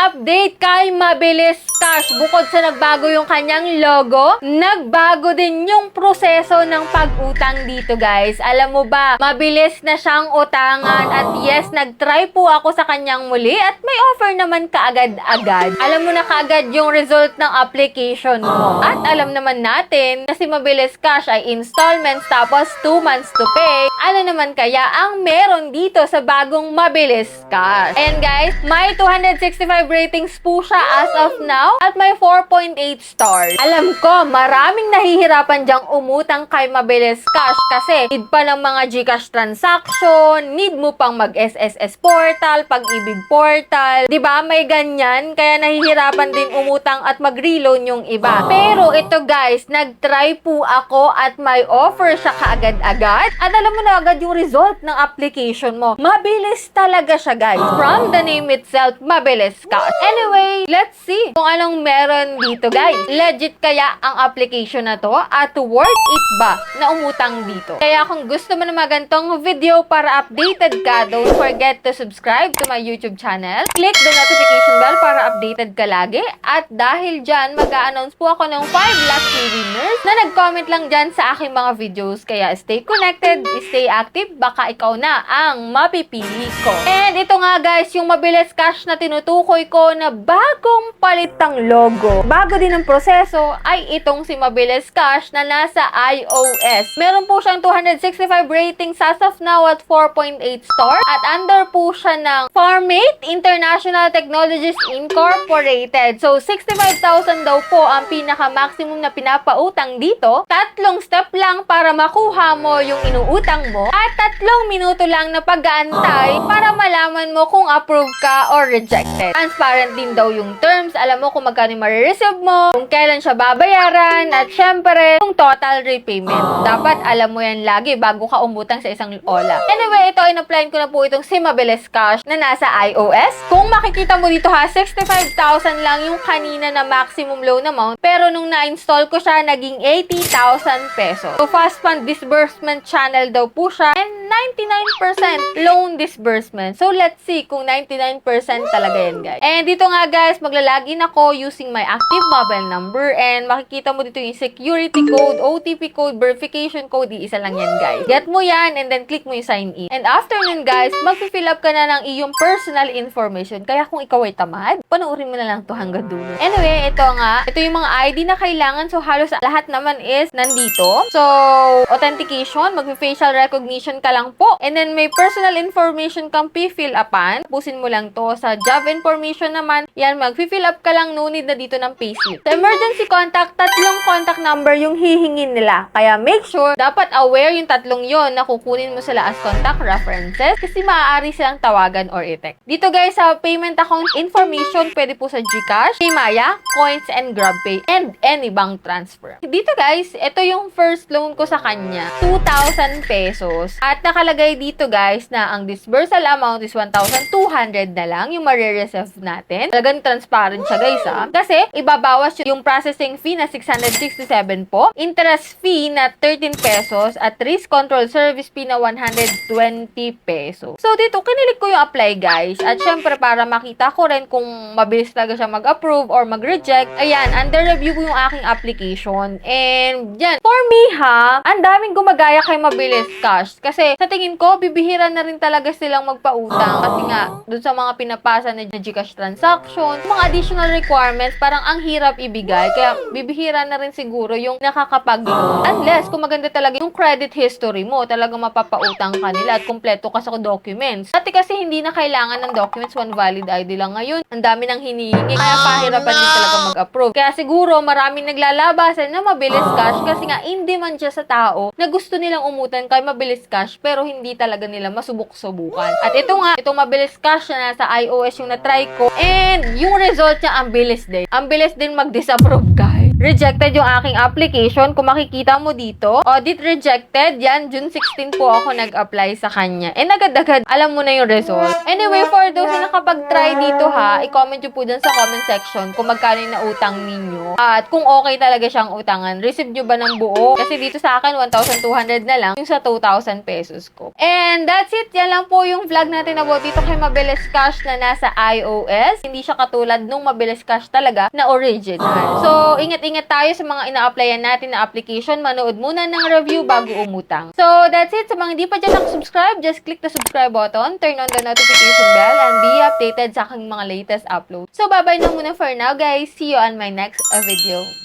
update kay Mabilis Cash. Bukod sa nagbago yung kanyang logo, nagbago din yung proseso ng pag-utang dito, guys. Alam mo ba, mabilis na siyang utangan at yes, nag-try po ako sa kanyang muli at may offer naman kaagad-agad. Alam mo na kaagad yung result ng application mo. At alam naman natin na si Mabilis Cash ay installments tapos 2 months to pay. Ano naman kaya ang meron dito sa bagong Mabilis Cash? And guys, may 265 ratings po siya as of now at may 4.8 stars. Alam ko, maraming nahihirapan dyang umutang kay Mabilis Cash kasi need pa ng mga GCash transaction, need mo pang mag-SSS portal, pag-ibig portal. 'Di ba? May ganyan kaya nahihirapan din umutang at mag-reloan yung iba. Pero ito guys, nag-try po ako at may offer siya kaagad-agad. At alam mo na agad yung result ng application mo. Mabilis talaga siya guys. From the name itself, Mabilis Cash. Anyway, let's see kung anong meron dito guys. Legit kaya ang application na to at worth it ba na umutang dito? Kaya kung gusto mo na magantong video para updated ka, don't forget to subscribe to my YouTube channel. Click the notification bell para updated ka lagi. At dahil dyan, mag-a-announce po ako ng 5 lucky winners na nag-comment lang dyan sa aking mga videos. Kaya stay connected, stay active, baka ikaw na ang mapipili ko. And ito nga guys, yung Mabilis Cash na tinutukoy ko na bagong palitang logo. Bago din ang proseso ay itong si Mabilis Cash na nasa iOS. Meron po siyang 265 ratings as of now at 4.8 star at under po siya ng Farmate International Technologies Incorporated. So 65,000 daw po ang pinaka-maximum na pinapautang dito. 3 step lang para makuha mo yung inuutang mo at 3 minuto lang na pag-aantay para malaman mo kung approve ka or rejected. Transparent din daw yung terms. Alam mo kung magkano marireceive mo, kung kailan siya babayaran, at syempre, yung total repayment. Dapat alam mo yan lagi bago ka umutang sa isang OLA. Anyway, ito, in-applyan ko na po itong si Mabilis Cash na nasa iOS. Kung makikita mo dito ha, 65,000 lang yung kanina na maximum loan amount. Pero nung na-install ko siya, naging 80,000 pesos. So, fast fund disbursement channel daw po siya. And 99% loan disbursement. So, let's see kung 99% talaga yan, guys. And dito nga, guys, maglalagin ako using my active mobile number. And makikita mo dito yung security code, OTP code, verification code. Iisa lang yan, guys. Get mo yan and then click mo yung sign in. And after nun, guys, mag-fill up ka na ng iyong personal information. Kaya kung ikaw ay tamad, panoorin mo na lang to hanggang dulo. Anyway, ito nga. Ito yung mga ID na kailangan. So, halos lahat naman is nandito. So, authentication, mag-facial recognition ka lang po. And then, may personal information kang fill upan. Pusin mo lang to. Sa job information naman, yan, mag-fill up ka lang. No need na dito ng payslip. Sa emergency contact, 3 contact number yung hihingin nila. Kaya make sure, dapat aware yung 3 yon na kukunin mo sila as contact references kasi maaari silang tawagan or i-text. Dito guys, sa payment account information, pwede po sa GCash, Paymaya, Coins, and GrabPay, and any bank transfer. Dito guys, ito yung first loan ko sa kanya. 2,000 pesos. At nakalagay dito guys na ang disbursal amount is 1,200 na lang yung marireceive natin. Talagang transparent siya guys kasi ibabawas yung processing fee na 667 po, interest fee na 13 pesos at risk control service fee na 120 pesos. So dito, kinilik ko yung apply guys. At syempre para makita ko rin kung mabilis talaga siya mag-approve or mag-reject. Ayan, under review ko yung aking application. And yan, for me ha, ang daming gumagaya kay Mabilis Cash. Kasi sa tingin ko, bibihira na rin talaga silang magpautang. Kasi nga, dun sa mga pinapasa na GCash transaction, mga additional requirements, parang ang hirap ibigay. Kaya bibihira na rin siguro yung nakakapag-loan. Unless, kung maganda talaga yung credit history mo, talagang mapapautang ka nila at kumpleto ka sa documents. Dati kasi hindi na kailangan ng documents, one valid ID lang ngayon. Ang dami nang hinihingi. Kaya pahirapan din talaga mag-approve. Kaya siguro, maraming naglalabasan na Mabilis Cash kasi nga hindi man siya sa tao na gusto nilang umutan kay Mabilis Cash pero hindi talaga nila masubok-subukan. At ito nga, itong Mabilis Cash na nasa iOS yung na-try ko. And yung result niya, ang bilis din. Ang bilis din mag-disapprove, guys. rejected yung aking application. Kung makikita mo dito, audit rejected. Yan, June 16 po ako nag-apply sa kanya. And agad-agad, alam mo na yung result. Anyway, for those na nakapag-try dito ha, i-comment nyo po dun sa comment section kung magkano yung nautang ninyo. At kung okay talaga siyang utangan. Receive nyo ba ng buo? Kasi dito sa akin, 1,200 na lang yung sa 2,000 pesos ko. And that's it. Yan lang po yung vlog natin about dito kay Mabilis Cash na nasa iOS. Hindi siya katulad nung Mabilis Cash talaga na original. So, ingat-ingat tayo sa mga ina-applyan natin na application. Manood muna ng review bago umutang. So, that's it. Sa mga hindi pa dyan nakasubscribe, just click the subscribe button, turn on the notification bell, and be updated sa aking mga latest uploads. So, bye-bye na muna for now, guys. See you on my next video.